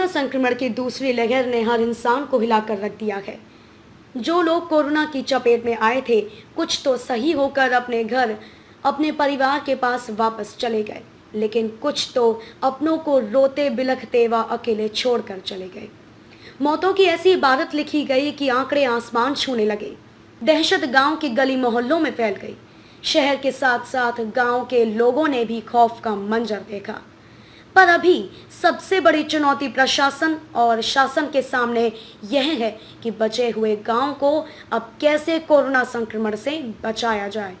Corona संक्रमण की दूसरी लहर ने हर इंसान को हिलाकर रख दिया है। जो लोग कोरोना की चपेट में आए थे, कुछ तो सही होकर अपने घर, अपने परिवार के पास वापस चले गए, लेकिन कुछ तो अपनों को रोते बिलखते व अकेले छोड़कर चले गए। मौतों की ऐसी इबारत लिखी गई कि आंकड़े आसमान छूने लगे। दहशत गांव की गली मोहल्लों में फैल गई। शहर के साथ साथ गांव के लोगों ने भी खौफ का मंजर देखा। पर अभी सबसे बड़ी चुनौती प्रशासन और शासन के सामने यह है कि बचे हुए गांव को अब कैसे कोरोना संक्रमण से बचाया जाए।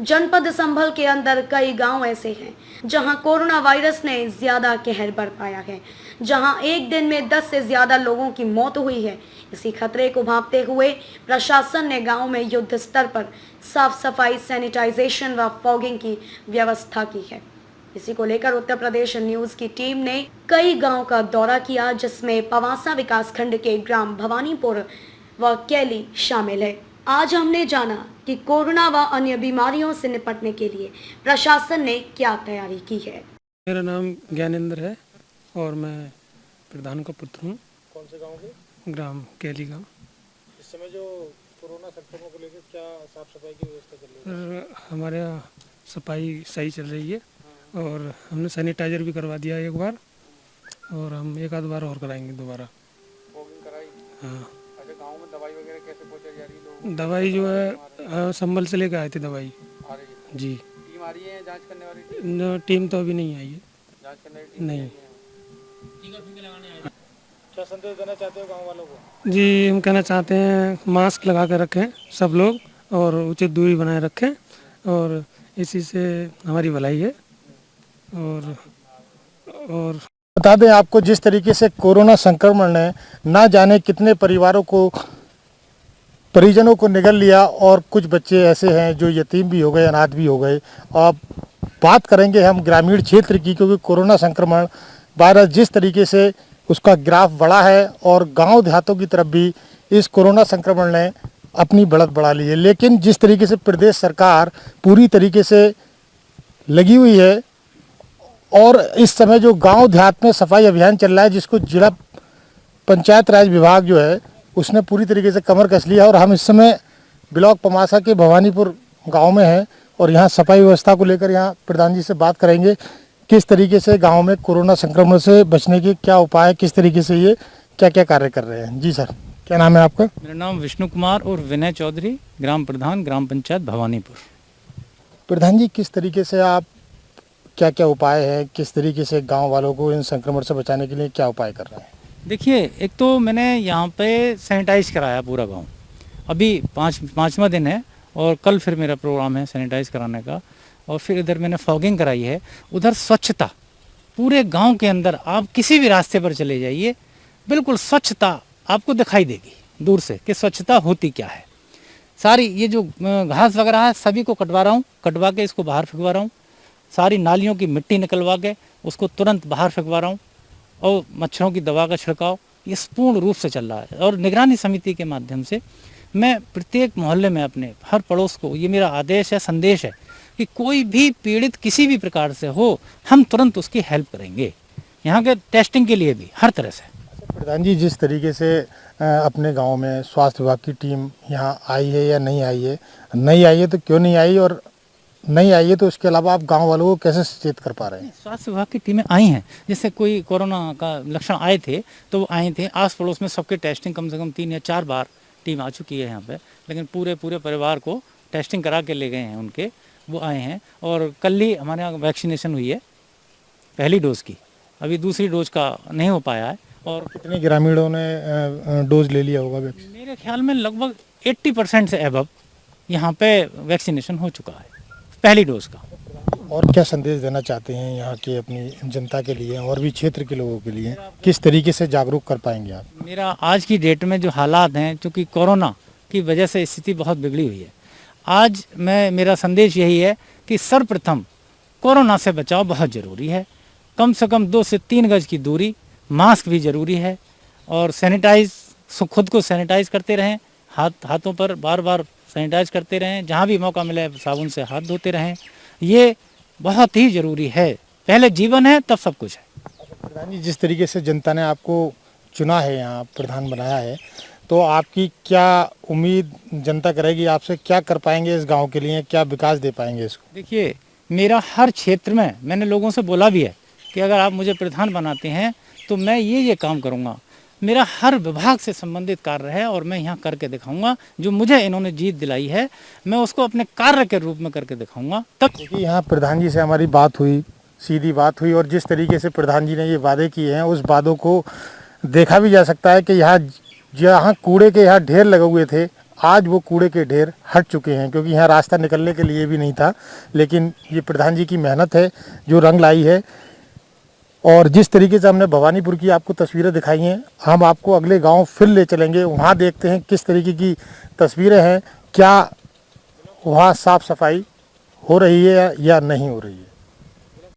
जनपद संभल के अंदर कई गांव ऐसे हैं जहां कोरोना वायरस ने ज्यादा कहर बरपाया है, जहां एक दिन में 10 से ज्यादा लोगों की मौत हुई है। इसी खतरे को भांपते हुए प्रशासन ने गांव में युद्ध स्तर पर साफ सफाई, सैनिटाइजेशन व फॉगिंग की व्यवस्था की है। इसी को लेकर उत्तर प्रदेश न्यूज की टीम ने कई गांव का दौरा किया, जिसमें पवासा विकासखंड के ग्राम भवानीपुर व कैली शामिल है। आज हमने जाना कि कोरोना व अन्य बीमारियों से निपटने के लिए प्रशासन ने क्या तैयारी की है। मेरा नाम ज्ञानेंद्र है और मैं प्रधान का पुत्र हूँ। कौन से गांव के? ग्राम कैली गाँव। इस समय जो कोरोना संक्रमण को लेकर क्या साफ सफाई की व्यवस्था चल रही है? हमारे यहाँ सफाई सही चल रही है और हमने सैनिटाइजर भी करवा दिया एक बार और हम एक आध बार और कराएंगे दोबारा। फॉगिंग कराई? हाँ। अच्छा, गांव में दवाई वगैरह कैसे पहुंचाई जा रही है लोगों को? दवाई जो है संभल से लेकर आए थे दवाई। आ रही है? जी। टीम आ रही है जांच करने वाली टीम? टीम तो अभी नहीं आई है। जांच करने वाली टीम नहीं। क्या संदेश देना चाहते हो गांव वालों को? जी, हम कहना चाहते हैं मास्क लगा कर रखें सब लोग और उचित दूरी बनाए रखें और इसी से हमारी भलाई है। और बता दें आपको, जिस तरीके से कोरोना संक्रमण ने ना जाने कितने परिजनों को निगल लिया और कुछ बच्चे ऐसे हैं जो यतीम भी हो गए, अनाथ भी हो गए। अब बात करेंगे हम ग्रामीण क्षेत्र की, क्योंकि कोरोना संक्रमण वायरस जिस तरीके से उसका ग्राफ बढ़ा है और गांव देहातों की तरफ भी इस कोरोना संक्रमण ने अपनी बढ़त बढ़ा ली है। लेकिन जिस तरीके से प्रदेश सरकार पूरी तरीके से लगी हुई है और इस समय जो गांव देहात में सफाई अभियान चल रहा है, जिसको जिला पंचायत राज विभाग जो है उसने पूरी तरीके से कमर कस लिया, और हम इस समय ब्लॉक पमासा के भवानीपुर गांव में हैं और यहाँ सफाई व्यवस्था को लेकर यहाँ प्रधान जी से बात करेंगे किस तरीके से गांव में कोरोना संक्रमण से बचने के क्या उपाय, किस तरीके से ये क्या क्या कार्य कर रहे हैं। जी सर, क्या नाम है आपका? मेरा नाम विष्णु कुमार और विनय चौधरी, ग्राम प्रधान, ग्राम पंचायत भवानीपुर। प्रधान जी, किस तरीके से आप क्या क्या उपाय है, किस तरीके से गांव वालों को इन संक्रमण से बचाने के लिए क्या उपाय कर रहे हैं? देखिए, एक तो मैंने यहाँ पे सैनिटाइज कराया पूरा गांव। अभी पाँचवा दिन है और कल फिर मेरा प्रोग्राम है सैनिटाइज कराने का। और फिर इधर मैंने फॉगिंग कराई है। उधर स्वच्छता पूरे गांव के अंदर, आप किसी भी रास्ते पर चले जाइए, बिल्कुल स्वच्छता आपको दिखाई देगी दूर से कि स्वच्छता होती क्या है। सारी ये जो घास वगैरह है सभी को कटवा रहा हूँ, कटवा के इसको बाहर फेंकवा रहा हूँ। सारी नालियों की मिट्टी निकलवा के उसको तुरंत बाहर फेंकवा रहा हूँ और मच्छरों की दवा का छिड़काव ये पूर्ण रूप से चल रहा है। और निगरानी समिति के माध्यम से मैं प्रत्येक मोहल्ले में अपने हर पड़ोस को ये मेरा आदेश है, संदेश है कि कोई भी पीड़ित किसी भी प्रकार से हो, हम तुरंत उसकी हेल्प करेंगे, यहाँ के टेस्टिंग के लिए भी हर तरह से। प्रधान जी, जिस तरीके से अपने गांव में स्वास्थ्य विभाग की टीम यहाँ आई है या नहीं आई है, नहीं आई है तो क्यों नहीं आई, और नहीं आई है तो उसके अलावा आप गांव वालों को कैसे सचेत कर पा रहे हैं? स्वास्थ्य विभाग की टीमें आई हैं। जैसे कोई कोरोना का लक्षण आए थे तो वो आए थे, आस पड़ोस में सबके टेस्टिंग कम से कम 3 या 4 बार टीम आ चुकी है यहाँ पे। लेकिन पूरे परिवार को टेस्टिंग करा के ले गए हैं उनके, वो आए हैं। और कल ही हमारे यहाँ वैक्सीनेशन हुई है पहली डोज की, अभी दूसरी डोज का नहीं हो पाया है। और कितने ग्रामीणों ने डोज ले लिया होगा वैक्सीन? मेरे ख्याल में लगभग 80% से एबव यहाँ पे वैक्सीनेशन हो चुका है पहली डोज का। और क्या संदेश देना चाहते हैं यहाँ के अपनी जनता के लिए और भी क्षेत्र के लोगों के लिए, किस तरीके से जागरूक कर पाएंगे आप? मेरा आज की डेट में जो हालात हैं, चूँकि कोरोना की वजह से स्थिति बहुत बिगड़ी हुई है, आज मेरा संदेश यही है कि सर्वप्रथम कोरोना से बचाव बहुत ज़रूरी है। कम से कम 2 से 3 गज की दूरी, मास्क भी ज़रूरी है और खुद को सैनिटाइज करते रहें, हाथों पर बार बार सैनिटाइज करते रहें, जहाँ भी मौका मिले साबुन से हाथ धोते रहें। ये बहुत ही ज़रूरी है। पहले जीवन है तब सब कुछ है। प्रधान जी, जिस तरीके से जनता ने आपको चुना है, यहाँ प्रधान बनाया है, तो आपकी क्या उम्मीद जनता करेगी आपसे? क्या कर पाएंगे इस गांव के लिए, क्या विकास दे पाएंगे इसको? देखिए, मेरा हर क्षेत्र में मैंने लोगों से बोला भी है कि अगर आप मुझे प्रधान बनाते हैं तो मैं ये काम करूँगा। मेरा हर विभाग से संबंधित कार्य है और मैं यहाँ करके दिखाऊंगा। जो मुझे इन्होंने जीत दिलाई है मैं उसको अपने कार्य के रूप में करके दिखाऊंगा। तक देखिए, यहाँ प्रधान जी से हमारी बात हुई, सीधी बात हुई, और जिस तरीके से प्रधान जी ने ये वादे किए हैं उस वादों को देखा भी जा सकता है कि यहाँ जहाँ कूड़े के यहाँ ढेर लगे हुए थे, आज वो कूड़े के ढेर हट चुके हैं, क्योंकि यहाँ रास्ता निकलने के लिए भी नहीं था। लेकिन ये प्रधान जी की मेहनत है जो रंग लाई है। और जिस तरीके से हमने भवानीपुर की आपको तस्वीरें दिखाई हैं, हम आपको अगले गांव फिर ले चलेंगे, वहाँ देखते हैं किस तरीके की तस्वीरें हैं, क्या वहाँ साफ सफाई हो रही है या नहीं हो रही है।